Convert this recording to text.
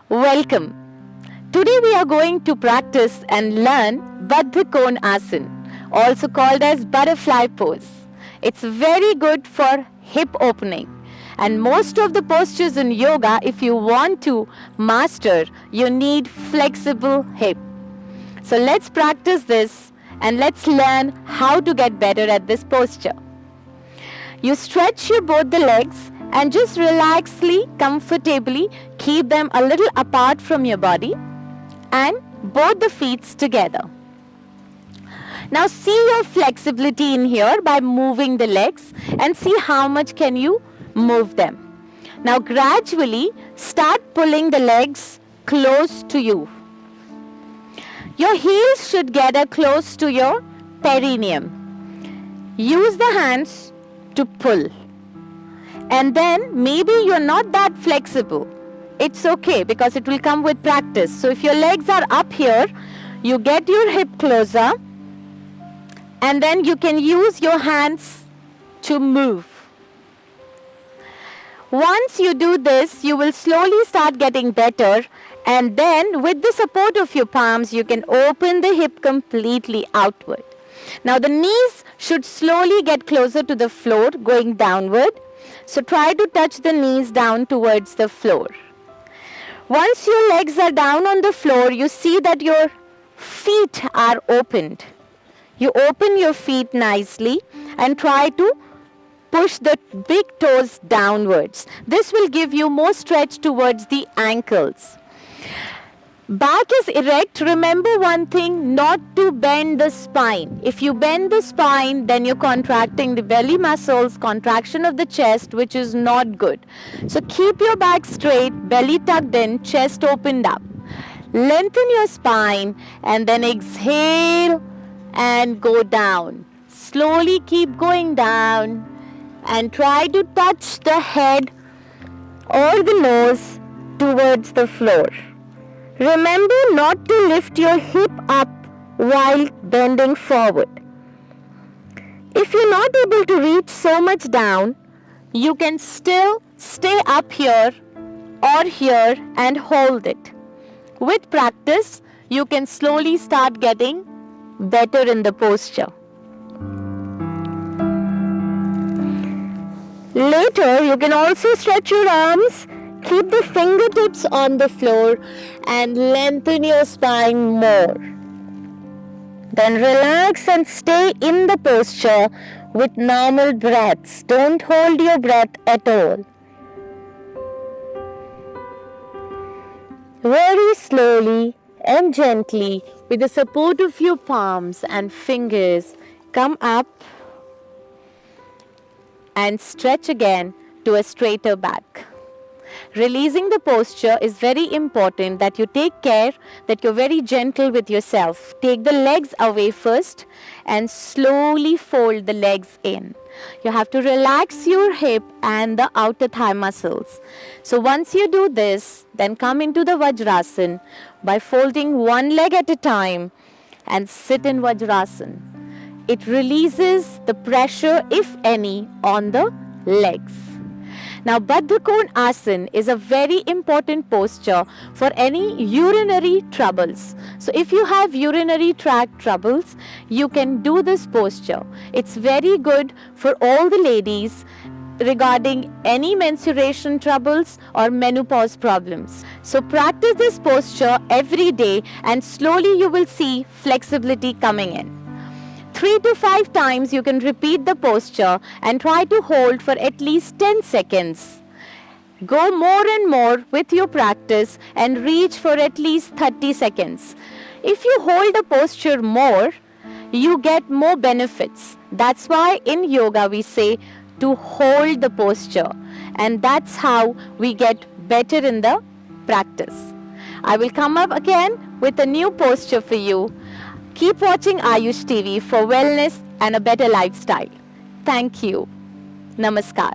Welcome. Today we are going to practice and learn Baddha Konasana, also called as butterfly pose. It's very good for hip opening. And most of the postures in yoga, if you want to master, you need flexible hip. So let's practice this and let's learn how to get better at this posture. You stretch your both the legs and just relaxedly, comfortably keep them a little apart from your body and both the feet together. Now see your flexibility in here by moving the legs and see how much can you move them. Now gradually start pulling the legs close to you. Your heels should gather close to your perineum. Use the hands to pull. And then maybe you're not that flexible. It's okay because it will come with practice. So if your legs are up here, you get your hip closer and then you can use your hands to move. Once you do this, you will slowly start getting better, and then with the support of your palms, you can open the hip completely outward. Now the knees should slowly get closer to the floor, going downward. So try to touch the knees down towards the floor. Once your legs are down on the floor, you see that your feet are opened. You open your feet nicely and try to push the big toes downwards. This will give you more stretch towards the ankles. Back is erect. Remember one thing, not to bend the spine. If you bend the spine, then you're contracting the belly muscles, contraction of the chest, which is not good. So keep your back straight, belly tucked in, chest opened up. Lengthen your spine and then exhale and go down. Slowly keep going down and try to touch the head or the nose towards the floor. Remember not to lift your hip up while bending forward. If you're not able to reach so much down, you can still stay up here or here and hold it. With practice, you can slowly start getting better in the posture. Later, you can also stretch your arms. Keep the fingertips on the floor and lengthen your spine more. Then relax and stay in the posture with normal breaths. Don't hold your breath at all. Very slowly and gently, with the support of your palms and fingers, come up and stretch again to a straighter back. Releasing the posture is very important, that you take care, that you're very gentle with yourself. Take the legs away first and slowly fold the legs in. You have to relax your hip and the outer thigh muscles. So once you do this, then come into the Vajrasana by folding one leg at a time and sit in Vajrasana. It releases the pressure, if any, on the legs. Now, Baddha Konasana is a very important posture for any urinary troubles. So, if you have urinary tract troubles, you can do this posture. It's very good for all the ladies regarding any menstruation troubles or menopause problems. So, practice this posture every day and slowly you will see flexibility coming in. 3 to 5 times you can repeat the posture and try to hold for at least 10 seconds. Go more and more with your practice and reach for at least 30 seconds. If you hold the posture more, you get more benefits. That's why in yoga we say to hold the posture, and that's how we get better in the practice. I will come up again with a new posture for you. Keep watching Ayush TV for wellness and a better lifestyle. Thank you. Namaskar.